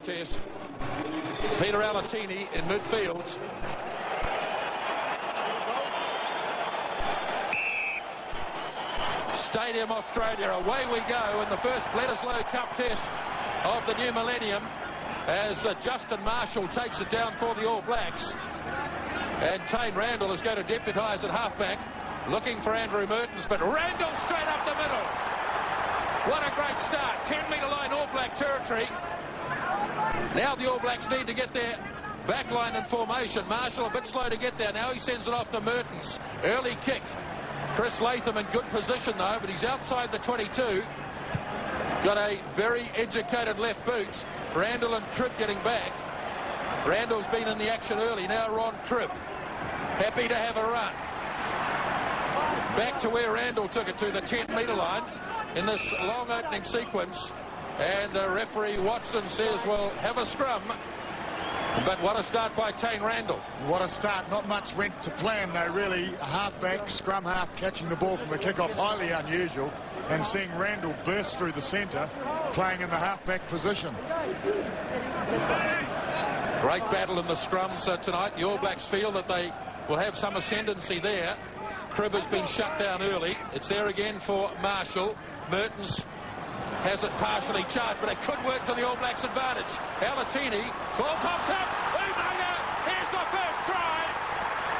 Test. Peter Alatini in midfield. Stadium Australia, away we go in the first Bledisloe Cup test of the new millennium as Justin Marshall takes it down for the All Blacks. And Tane Randall is going to deputise at halfback, looking for Andrew Mertens, but Randall straight up the middle. What a great start. 10-metre line All Black territory. Now the All Blacks need to get their back line in formation. Marshall a bit slow to get there. Now he sends it off to Mertens. Early kick. Chris Latham in good position though, but he's outside the 22. Got a very educated left boot. Randall and Cribb getting back. Randall's been in the action early. Now Ron Cribb. Happy to have a run. Back to where Randall took it to, the 10-metre line in this long opening sequence. And referee Watson says, well, have a scrum. But what a start by Tane Randall. What a start. Not much went to plan, though, really. A halfback, scrum half, catching the ball from the kickoff, highly unusual. And seeing Randall burst through the centre, playing in the halfback position. Great battle in the scrums tonight. The All Blacks feel that they will have some ascendancy there. Cribb has been shut down early. It's there again for Marshall. Mertens has it partially charged, but it could work to the All Blacks' advantage. Alatini, ball popped up. Umaga, here's the first try.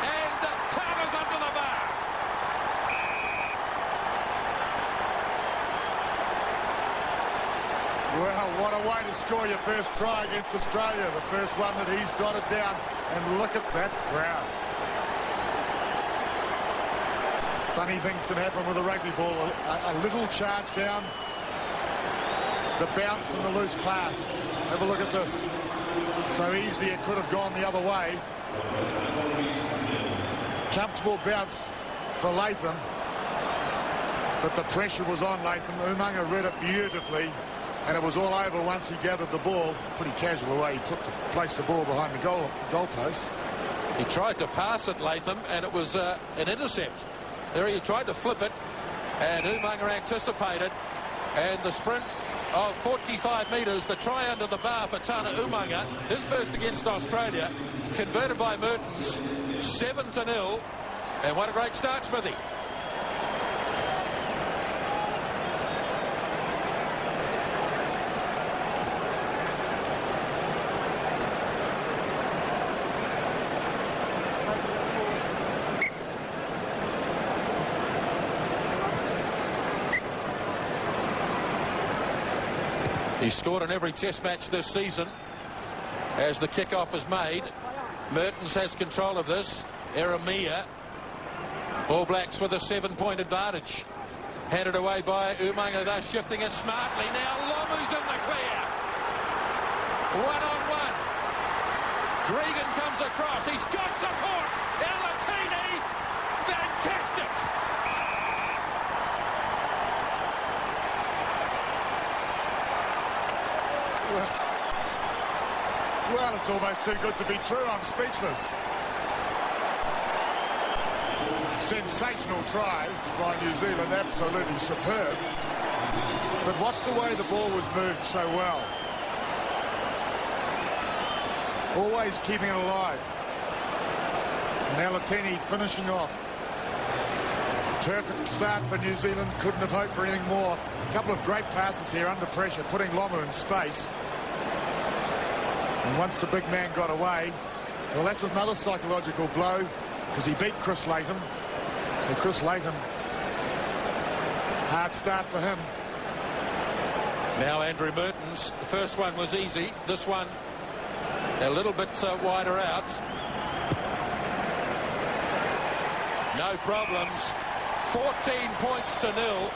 And Tana's under the bar. Well, what a way to score your first try against Australia. The first one that he's got it down. And look at that crowd. Funny things can happen with a rugby ball. A little charge down. The bounce and the loose pass. Have a look at this. So easily it could have gone the other way. Comfortable bounce for Latham. But the pressure was on Latham. Umaga read it beautifully. And it was all over once he gathered the ball. Pretty casual the way he took to place the ball behind the goalpost. He tried to pass it, Latham, and it was an intercept. There he tried to flip it, and Umaga anticipated. And the sprint of 45 metres, the try under the bar for Tana Umaga, his first against Australia, converted by Mertens, 7-0. And what a great start, Smithy. He scored in every test match this season as the kickoff is made. Mertens has control of this. Eremia. All Blacks with a 7-point advantage. Handed away by Umaga. They're shifting it smartly. Now Lomu's in the clear. One-on-one. Regan comes across. He's got support. Alatini. Fantastic. Well, it's almost too good to be true. I'm speechless. Sensational try by New Zealand, absolutely superb. But watch the way the ball was moved so well. Always keeping it alive. And Alatini finishing off. Perfect start for New Zealand. Couldn't have hoped for anything more. A couple of great passes here under pressure, putting Lomu in space. And once the big man got away, well, that's another psychological blow because he beat Chris Latham. So Chris Latham, hard start for him. Now Andrew Mertens, the first one was easy. This one a little bit wider out. No problems. 14 points to 0.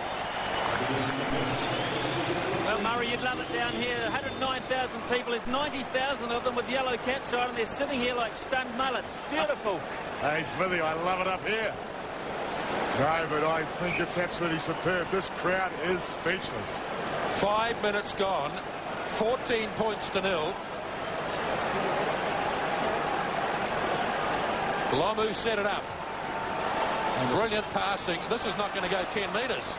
Well, Murray, you'd love it down here. 109,000 people. There's 90,000 of them with yellow caps on, and they're sitting here like stunned mullets. Beautiful. Hey, Smithy, I love it up here. No, but I think it's absolutely superb. This crowd is speechless. 5 minutes gone. 14 points to 0. Lomu set it up. Brilliant passing. This is not going to go 10 metres.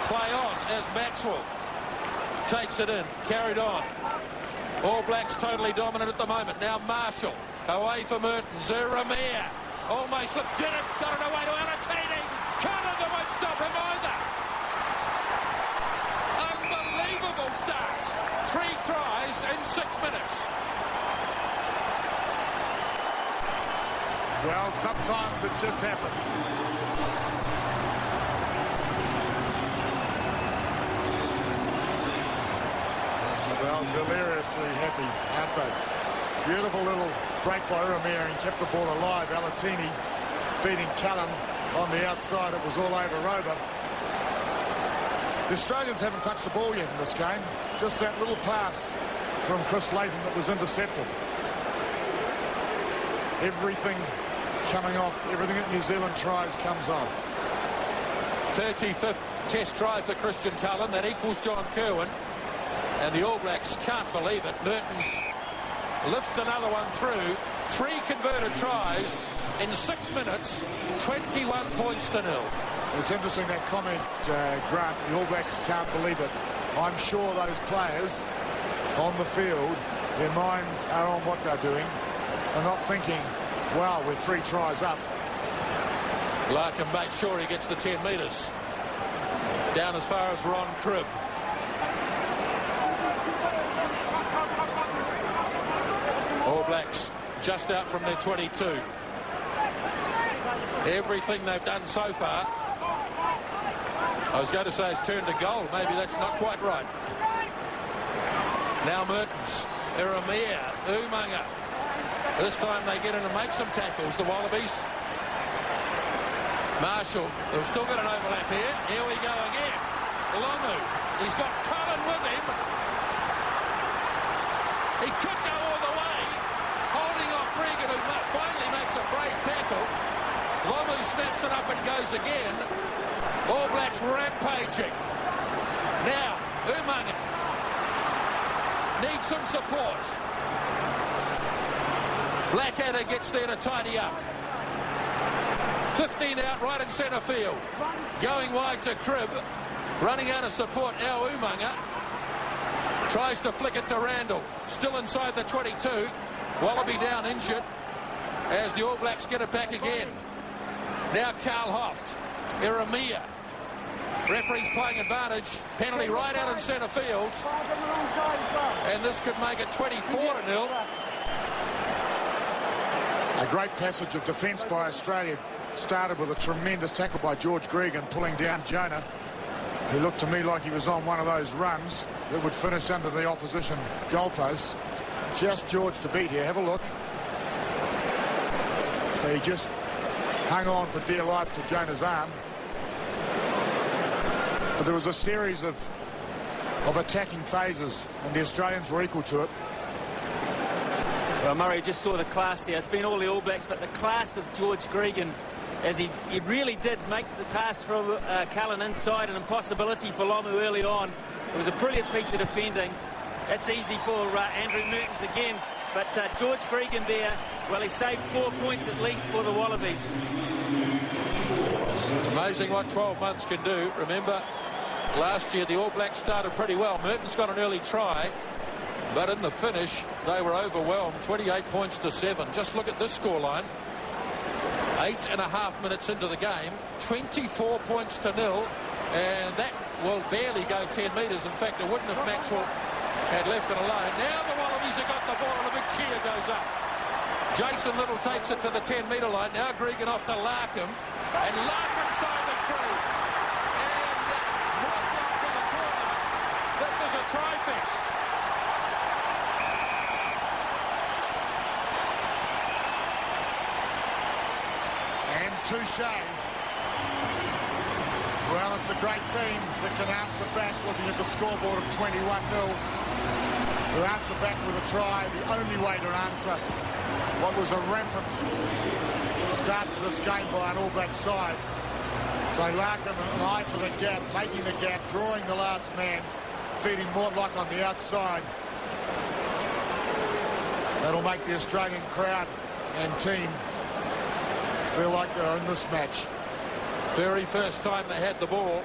Play on as Maxwell. takes it in, carried on. All Blacks totally dominant at the moment. Now Marshall, away for Mertens. Ramir almost did it, got it away to Alatini. Carlin won't stop him either. Unbelievable start. 3 tries in 6 minutes. Well, sometimes it just happens. Well, deliriously happy, aren't they? Beautiful little break by Ramir and kept the ball alive. Alatini feeding Callum on the outside. It was all over Rover. The Australians haven't touched the ball yet in this game. Just that little pass from Chris Latham that was intercepted. Everything coming off, everything that New Zealand tries comes off. 35th test try for Christian Cullen. That equals John Kerwin. And the All Blacks can't believe it. Mertens lifts another one through. 3 converted tries in 6 minutes. 21 points to 0. It's interesting that comment, Grant. The All Blacks can't believe it. I'm sure those players on the field, their minds are on what they're doing. They're not thinking, wow, we're 3 tries up. Larkin made sure he gets the 10 metres. Down as far as Ron Cribb. All Blacks just out from their 22. Everything they've done so far, I was going to say, it's turned to goal. Maybe that's not quite right. Now Mertens, Iramia, Umanga. This time they get in and make some tackles, the Wallabies. Marshall, they've still got an overlap here. Here we go again. Lomu, he's got Cullen with him. He could go all the way, holding off Regan, who finally makes a brave tackle. Lomu snaps it up and goes again. All Blacks rampaging. Now, Umanga needs some support. Blackadder gets there to tidy up. 15 out right in centre field. Going wide to Cribb. Running out of support now Umanga. Tries to flick it to Randall. Still inside the 22. Wallaby down injured as the All Blacks get it back again. Now Carl Hoft. Iramia. Referee's playing advantage. Penalty right out in centre field. And this could make it 24-0. A great passage of defence by Australia. Started with a tremendous tackle by George Gregan, pulling down Jonah, who looked to me like he was on one of those runs that would finish under the opposition goalposts. Just George to beat here. Have a look. So he just hung on for dear life to Jonah's arm. But there was a series of attacking phases, and the Australians were equal to it. Well, Murray just saw the class there. It's been all the All Blacks, but the class of George Gregan, as he really did make the pass from Cullen inside, an impossibility for Lomu early on. It was a brilliant piece of defending. That's easy for Andrew Mertens again, but George Gregan there, well, he saved 4 points at least for the Wallabies. It's amazing what 12 months can do. Remember, last year the All Blacks started pretty well. Mertens got an early try, but in the finish they were overwhelmed. 28 points to 7. Just look at this scoreline. 8.5 minutes into the game, 24 points to 0, and that will barely go 10 metres. In fact, it wouldn't if Maxwell had left it alone. Now the Wallabies have got the ball and a big cheer goes up. Jason Little takes it to the 10-metre line. Now Gregan off to Larkham, and Larkham side the tree. And more flight to the corner. This is a try fest. Touche. Well, it's a great team that can answer back, looking at the scoreboard of 21-0. To answer back with a try, the only way to answer what was a rampant start to this game by an All Black side. So Larkin an eye for the gap, making the gap, drawing the last man, feeding Mortlock on the outside. That'll make the Australian crowd and team feel like they're in this match. Very first time they had the ball,